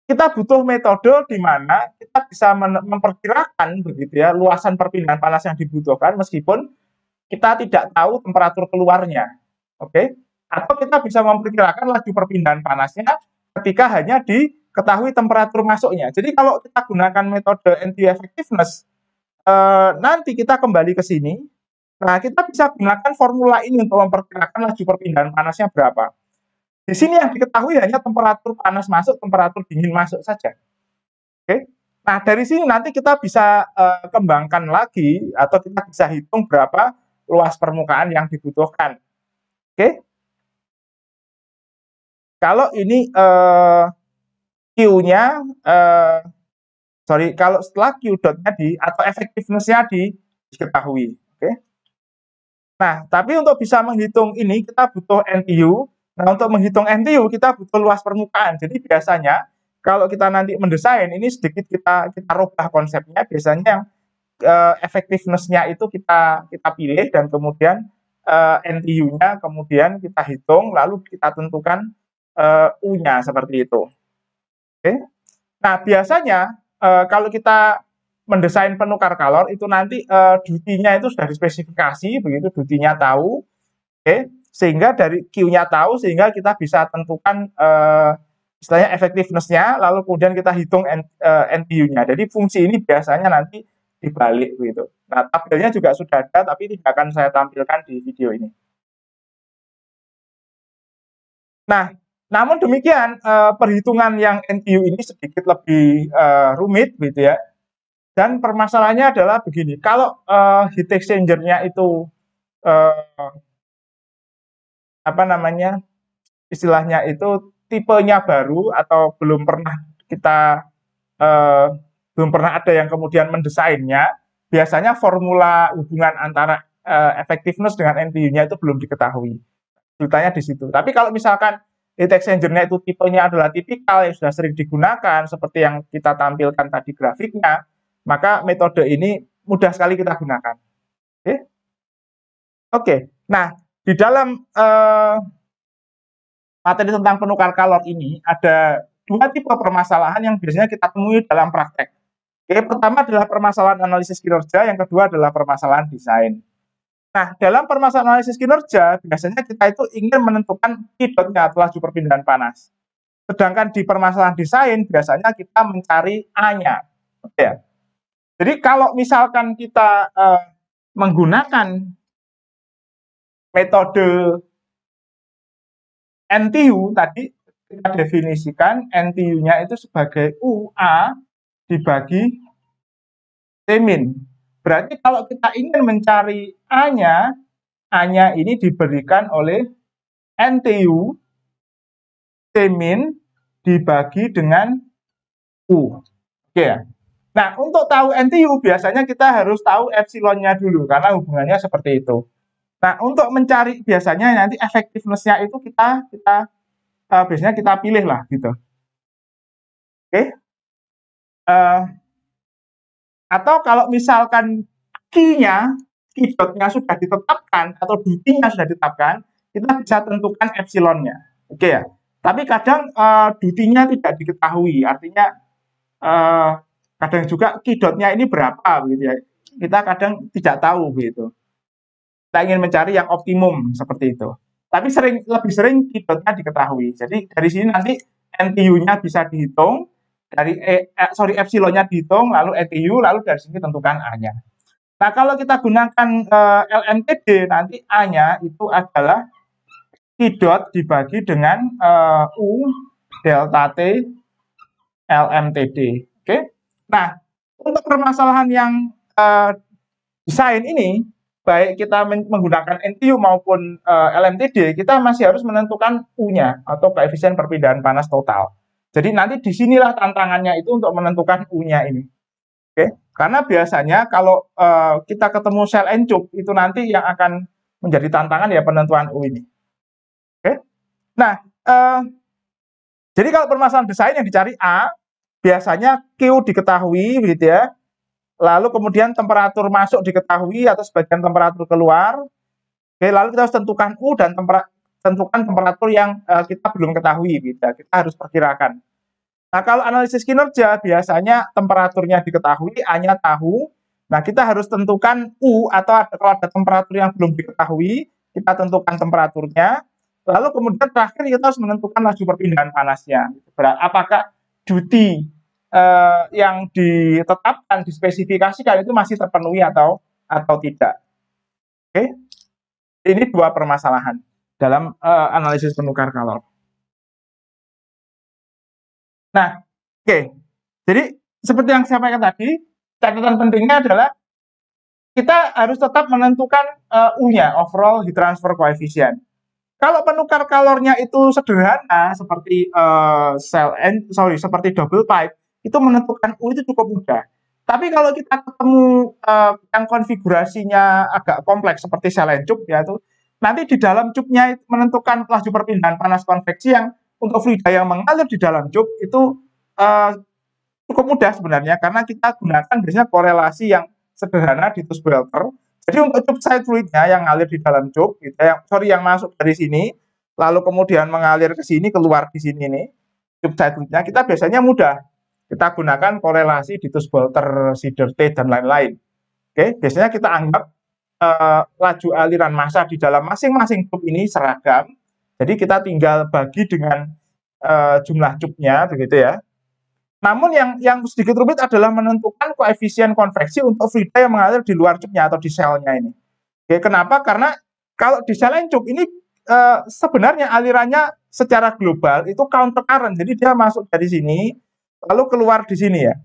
kita butuh metode di mana kita bisa memperkirakan begitu ya luasan perpindahan panas yang dibutuhkan meskipun kita tidak tahu temperatur keluarnya. Oke? Atau kita bisa memperkirakan laju perpindahan panasnya ketika hanya diketahui temperatur masuknya. Jadi kalau kita gunakan metode NTU effectiveness, nanti kita kembali ke sini. Nah, kita bisa gunakan formula ini untuk memperkirakan laju perpindahan panasnya berapa. Di sini yang diketahui hanya temperatur panas masuk, temperatur dingin masuk saja. Oke. Nah, dari sini nanti kita bisa kembangkan lagi atau kita bisa hitung berapa luas permukaan yang dibutuhkan. Oke. Kalau ini Q-nya kalau setelah Q dot-nya atau effectiveness-nya diketahui. Oke. Nah, tapi untuk bisa menghitung ini kita butuh NTU. Nah, untuk menghitung NTU kita butuh luas permukaan. Jadi biasanya kalau kita nanti mendesain ini sedikit kita rubah konsepnya. Biasanya yang effectiveness-nya itu kita pilih dan kemudian NTU-nya kemudian kita hitung lalu kita tentukan U-nya seperti itu. Oke. Nah, biasanya kalau kita mendesain penukar kalor itu nanti duty-nya itu sudah dispesifikasi begitu, duty-nya tahu. Oke, sehingga dari Q-nya tahu sehingga kita bisa tentukan istilahnya effectiveness-nya lalu kemudian kita hitung NTU-nya. Jadi fungsi ini biasanya nanti dibalik begitu. Nah, tabelnya juga sudah ada tapi tidak akan saya tampilkan di video ini. Nah, namun demikian perhitungan yang NTU ini sedikit lebih rumit gitu ya. Dan permasalahannya adalah begini, kalau heat exchanger-nya itu istilahnya itu tipenya baru atau belum pernah ada yang kemudian mendesainnya, biasanya formula hubungan antara effectiveness dengan NTU-nya itu belum diketahui. Ceritanya di situ. Tapi kalau misalkan heat exchanger-nya itu tipenya adalah tipikal yang sudah sering digunakan seperti yang kita tampilkan tadi grafiknya, maka metode ini mudah sekali kita gunakan. Oke. Nah, di dalam materi tentang penukar kalor ini ada dua tipe permasalahan yang biasanya kita temui dalam praktek. Pertama adalah permasalahan analisis kinerja, yang kedua adalah permasalahan desain. Nah, dalam permasalahan analisis kinerja, biasanya kita itu ingin menentukan Q-dot-nya atau laju perpindahan panas. Sedangkan di permasalahan desain, biasanya kita mencari A-nya. Oke. Jadi kalau misalkan kita menggunakan metode NTU tadi, kita definisikan NTU-nya itu sebagai UA dibagi T-min. Berarti kalau kita ingin mencari A-nya, A-nya ini diberikan oleh NTU T-min dibagi dengan U. Oke ya. Nah, untuk tahu NTU biasanya kita harus tahu epsilonnya dulu karena hubungannya seperti itu. Nah, untuk mencari biasanya nanti effectiveness-nya itu kita biasanya kita pilih lah gitu. Oke. Atau kalau misalkan Q-nya, Q-dot-nya sudah ditetapkan atau duty-nya sudah ditetapkan, kita bisa tentukan epsilonnya. Oke ya. Tapi kadang duty-nya tidak diketahui, artinya kadang juga Q-dot-nya ini berapa gitu ya. Kita kadang tidak tahu gitu. Kita ingin mencari yang optimum seperti itu. Tapi lebih sering Q-dot-nya diketahui. Jadi dari sini nanti NTU-nya bisa dihitung, dari epsilonnya dihitung, lalu NTU, lalu dari sini tentukan A-nya. Nah, kalau kita gunakan LMTD nanti A-nya itu adalah Q-dot dibagi dengan U delta T LMTD. Oke. Nah, untuk permasalahan yang desain ini, baik kita menggunakan NTU maupun LMTD, kita masih harus menentukan U-nya atau koefisien perpindahan panas total. Jadi nanti disinilah tantangannya itu untuk menentukan U-nya ini. Oke, karena biasanya kalau kita ketemu sel encup itu nanti yang akan menjadi tantangan ya penentuan U ini. Oke, nah jadi kalau permasalahan desain yang dicari A, biasanya Q diketahui, begitu ya. Lalu kemudian temperatur masuk diketahui atau sebagian temperatur keluar. Oke, lalu kita harus tentukan U dan tentukan temperatur yang kita belum ketahui, gitu ya. Kita harus perkirakan. Nah, kalau analisis kinerja biasanya temperaturnya diketahui, A-nya tahu. Nah, kita harus tentukan U atau kalau ada temperatur yang belum diketahui, kita tentukan temperaturnya. Lalu kemudian terakhir kita harus menentukan laju perpindahan panasnya. Apakah duty yang ditetapkan, dispesifikasikan itu masih terpenuhi atau tidak. Oke, ini dua permasalahan dalam analisis penukar kalor. Nah, oke. Jadi seperti yang saya sampaikan tadi, catatan pentingnya adalah kita harus tetap menentukan U-nya, overall heat transfer coefficient. Kalau penukar kalornya itu sederhana seperti seperti double pipe, itu menentukan U itu cukup mudah. Tapi kalau kita ketemu yang konfigurasinya agak kompleks seperti selen cup ya itu, nanti di dalam cupnya menentukan laju perpindahan panas konveksi yang untuk fluida yang mengalir di dalam cup itu cukup mudah sebenarnya karena kita gunakan biasanya korelasi yang sederhana di Tusbelter. Jadi untuk cup side fluidnya yang ngalir di dalam cup, gitu, yang masuk dari sini, lalu kemudian mengalir ke sini, keluar di sini nih, cup side fluidnya kita biasanya mudah. Kita gunakan korelasi di Tusbelter, Siderte, dan lain-lain. Oke, biasanya kita anggap laju aliran massa di dalam masing-masing cup ini seragam. Jadi kita tinggal bagi dengan jumlah cupnya, begitu ya. Namun yang sedikit rumit adalah menentukan koefisien konveksi untuk fluida yang mengalir di luar cupnya atau di selnya ini. Oke, kenapa? Karena kalau di selen cup ini sebenarnya alirannya secara global itu counter current. Jadi dia masuk dari sini, lalu keluar di sini ya.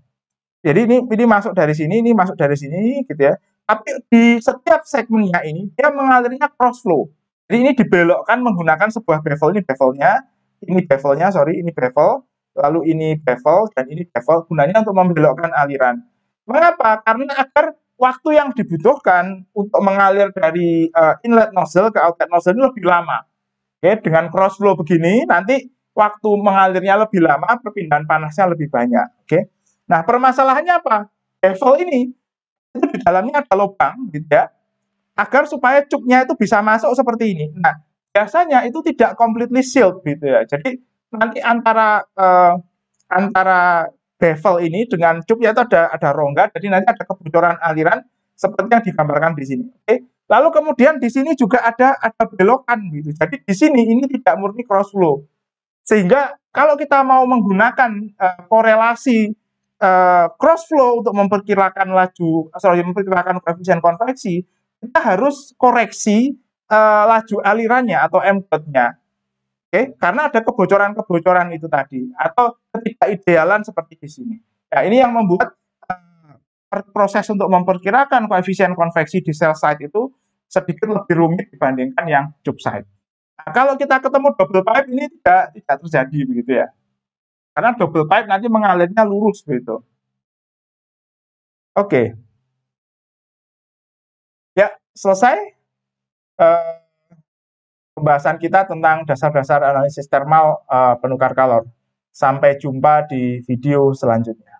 Jadi ini masuk dari sini, ini masuk dari sini, gitu ya. Tapi di setiap segmennya ini dia mengalirnya cross flow. Jadi ini dibelokkan menggunakan sebuah bevel, ini bevelnya, ini bevel. Lalu ini bevel, dan ini bevel, gunanya untuk membelokkan aliran. Mengapa? Karena agar waktu yang dibutuhkan untuk mengalir dari inlet nozzle ke outlet nozzle ini lebih lama. Oke, dengan cross flow begini, nanti waktu mengalirnya lebih lama, perpindahan panasnya lebih banyak. Oke, nah permasalahannya apa? Bevel ini, itu di dalamnya ada lubang, gitu ya, agar supaya cupnya itu bisa masuk seperti ini. Nah, biasanya itu tidak completely sealed, gitu ya. Jadi nanti antara bevel ini dengan cupnya itu ada rongga, jadi nanti ada kebocoran aliran seperti yang digambarkan di sini. Oke. Lalu kemudian di sini juga ada belokan gitu. Jadi di sini ini tidak murni cross flow. Sehingga kalau kita mau menggunakan korelasi cross flow untuk memperkirakan memperkirakan koefisien konveksi, kita harus koreksi laju alirannya atau M-dot-nya. Oke, karena ada kebocoran-kebocoran itu tadi atau ketidakidealan seperti di sini. Nah, ini yang membuat proses untuk memperkirakan koefisien konveksi di cell side itu sedikit lebih rumit dibandingkan yang cup side. Nah, kalau kita ketemu double pipe ini tidak terjadi begitu ya. Karena double pipe nanti mengalirnya lurus begitu. Oke. Ya, selesai pembahasan kita tentang dasar-dasar analisis thermal penukar kalor. Sampai jumpa di video selanjutnya.